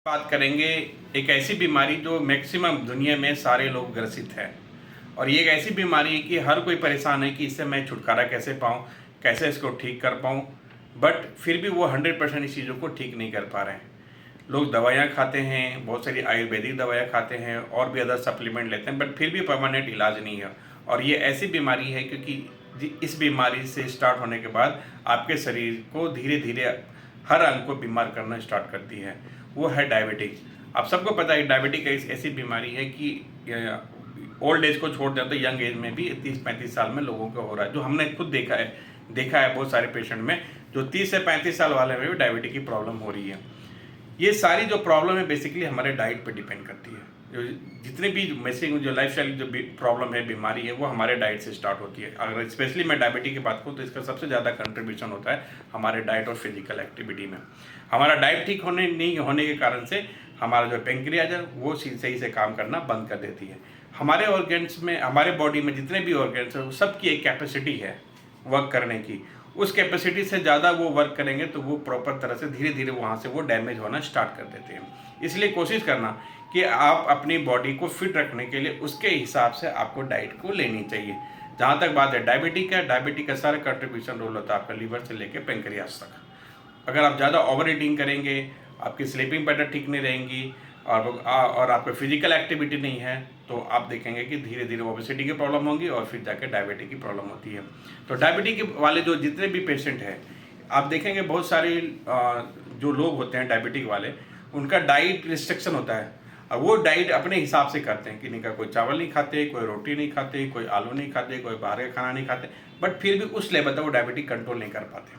बात करेंगे एक ऐसी बीमारी जो मैक्सिमम दुनिया में सारे लोग ग्रसित है। और ये एक ऐसी बीमारी है कि हर कोई परेशान है कि इससे मैं छुटकारा कैसे पाऊँ, कैसे इसको ठीक कर पाऊँ। बट फिर भी वो 100% इस चीज़ों को ठीक नहीं कर पा रहे हैं। लोग दवाइयाँ खाते हैं, बहुत सारी आयुर्वेदिक दवाइयाँ खाते हैं और भी अदर सप्लीमेंट लेते हैं, बट फिर भी परमानेंट इलाज नहीं है। और ये ऐसी बीमारी है क्योंकि इस बीमारी से स्टार्ट होने के बाद आपके शरीर को धीरे धीरे हर अंग को बीमार करना स्टार्ट करती है। वो है डायबिटीज़। आप सबको पता है डायबिटीज़ एक ऐसी बीमारी है कि ओल्ड एज को छोड़ दें तो यंग एज में भी 30-35 साल में लोगों को हो रहा है, जो हमने खुद देखा है बहुत सारे पेशेंट में, जो 30 से 35 साल वाले में भी डायबिटीज़ की प्रॉब्लम हो रही है। ये सारी जो प्रॉब्लम है बेसिकली हमारे डाइट पे डिपेंड करती है। जो जितने भी बेसिक जो लाइफस्टाइल जो प्रॉब्लम है, बीमारी है, वो हमारे डाइट से स्टार्ट होती है। अगर स्पेशली मैं डायबिटीज़ की बात करूँ तो इसका सबसे ज़्यादा कंट्रीब्यूशन होता है हमारे डाइट और फिजिकल एक्टिविटी में। हमारा डाइट ठीक नहीं होने के कारण से हमारा जो पेंक्रियाज है वो सही से काम करना बंद कर देती है। हमारे ऑर्गेन्स में, हमारे बॉडी में जितने भी ऑर्गेन्स हैं, वो सबकी एक कैपेसिटी है वर्क करने की। उस कैपेसिटी से ज़्यादा वो वर्क करेंगे तो वो प्रॉपर तरह से धीरे धीरे वहाँ से वो डैमेज होना स्टार्ट कर देते हैं। इसलिए कोशिश करना कि आप अपनी बॉडी को फिट रखने के लिए उसके हिसाब से आपको डाइट को लेनी चाहिए। जहाँ तक बात है डायबिटीज़ का सारा कंट्रीब्यूशन रोल होता है आपका लीवर से लेकर पेंक्रियाज तक। अगर आप ज़्यादा ओवर ईटिंग करेंगे, आपकी स्लीपिंग पैटर्न ठीक नहीं रहेंगी और आपको फिजिकल एक्टिविटी नहीं है, तो आप देखेंगे कि धीरे धीरे ओबेसिटी की प्रॉब्लम होगी और फिर जाके डायबिटीज़ की प्रॉब्लम होती है। तो डायबिटीज़ के वाले जो जितने भी पेशेंट हैं, आप देखेंगे बहुत सारे जो लोग होते हैं डायबिटीज़ वाले, उनका डाइट रिस्ट्रिक्शन होता है। अब वो डाइट अपने हिसाब से करते हैं कि नहीं, का कोई चावल नहीं खाते, कोई रोटी नहीं खाते, कोई आलू नहीं खाते, कोई बाहर का खाना नहीं खाते, बट फिर भी उस लेवल तक वो डायबिटीज़ कंट्रोल नहीं कर पाते।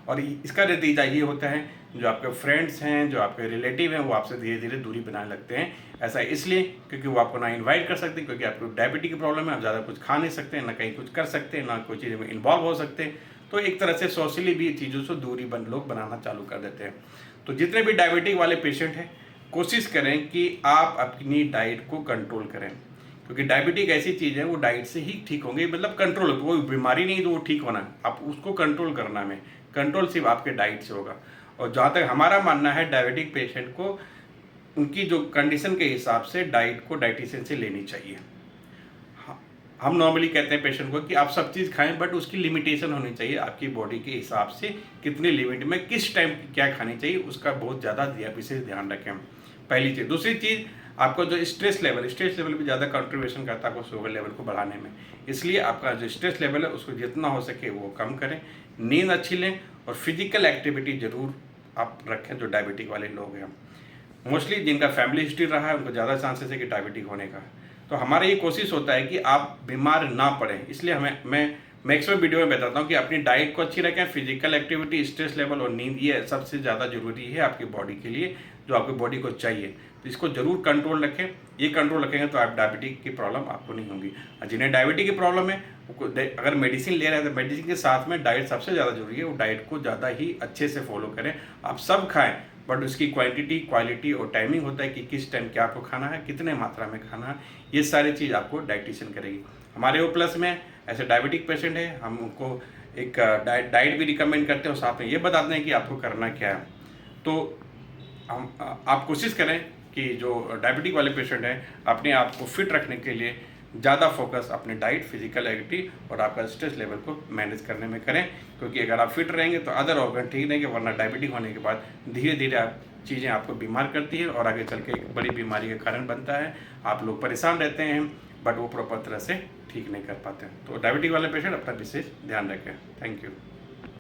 और इसका नतीजा ये होता है, जो आपके फ्रेंड्स हैं, जो आपके रिलेटिव हैं, वो आपसे धीरे धीरे दूरी बनाने लगते हैं। ऐसा इसलिए क्योंकि वो आपको ना इनवाइट कर सकते, क्योंकि आपको डायबिटीज़ की प्रॉब्लम है, आप ज़्यादा कुछ खा नहीं सकते, ना कहीं कुछ कर सकते, ना कोई चीज़ में इन्वॉल्व हो सकते। तो एक तरह से सोशली भी चीज़ों से दूरी लोग बनाना चालू कर देते हैं। तो जितने भी डायबिटीज़ वाले पेशेंट हैं, कोशिश करें कि आप अपनी डाइट को कंट्रोल करें, क्योंकि डायबिटीज़ ऐसी चीज़ है, वो डाइट से ही ठीक होंगे। मतलब कंट्रोल, कोई बीमारी नहीं तो वो ठीक होना है, आप उसको कंट्रोल करना है। कंट्रोल सिर्फ आपके डाइट से होगा। और जहाँ तक हमारा मानना है, डायबिटिक पेशेंट को उनकी जो कंडीशन के हिसाब से डाइट को डाइटिशियन से लेनी चाहिए। हम नॉर्मली कहते हैं पेशेंट को कि आप सब चीज़ खाएं, बट उसकी लिमिटेशन होनी चाहिए। आपकी बॉडी के हिसाब से कितनी लिमिट में किस टाइम क्या खानी चाहिए, उसका बहुत ज़्यादा विशेष ध्यान रखें। पहली चीज़। दूसरी चीज़, आपका जो स्ट्रेस लेवल भी ज़्यादा कंट्रीब्यूशन करता है आपको शुगर लेवल को बढ़ाने में। इसलिए आपका जो स्ट्रेस लेवल है उसको जितना हो सके वो कम करें, नींद अच्छी लें और फिजिकल एक्टिविटी ज़रूर आप रखें। जो डायबिटिक वाले लोग हैं, मोस्टली जिनका फैमिली हिस्ट्री रहा है, उनको ज़्यादा चांसेस है कि डायबिटिक होने का। तो हमारा ये कोशिश होता है कि आप बीमार ना पड़ें, इसलिए मैं मैक्सिमम वीडियो में बताता हूँ कि अपनी डाइट को अच्छी रखें, फिजिकल एक्टिविटी, स्ट्रेस लेवल और नींद, ये सबसे ज़्यादा ज़रूरी है आपकी बॉडी के लिए, जो आपकी बॉडी को चाहिए। तो इसको ज़रूर कंट्रोल रखें। ये कंट्रोल रखेंगे तो आप डायबिटीज़ की प्रॉब्लम आपको नहीं होगी। जिन्हें डायबिटीज़ की प्रॉब्लम है, अगर मेडिसिन ले रहे हैं तो मेडिसिन के साथ में डाइट सबसे ज़्यादा जरूरी है। वो डाइट को ज़्यादा ही अच्छे से फॉलो करें। आप सब खाएं, बट उसकी क्वांटिटी, क्वालिटी और टाइमिंग होता है कि किस टाइम क्या आपको खाना है, कितने मात्रा में खाना है, ये सारी चीज़ आपको डाइटिशियन करेगी। हमारे O+ में ऐसे डायबिटिक पेशेंट है, हम उनको एक डाइट भी रिकमेंड करते हैं और साथ में ये बताते हैं कि आपको करना क्या है। तो आप कोशिश करें कि जो डायबिटिक वाले पेशेंट हैं, अपने आप को फिट रखने के लिए ज़्यादा फोकस अपने डाइट, फिजिकल एक्टिविटी और आपका स्ट्रेस लेवल को मैनेज करने में करें। क्योंकि अगर आप फिट रहेंगे तो अदर ऑर्गन ठीक रहेंगे, वरना डायबिटिक होने के बाद धीरे धीरे चीज़ें आपको बीमार करती है और आगे चल के एक बड़ी बीमारी का कारण बनता है। आप लोग परेशान रहते हैं, बट वो प्रॉपर तरह से ठीक नहीं कर पाते हैं। तो डायबिटिक वाले पेशेंट अपना विशेष ध्यान रखें। Thank you.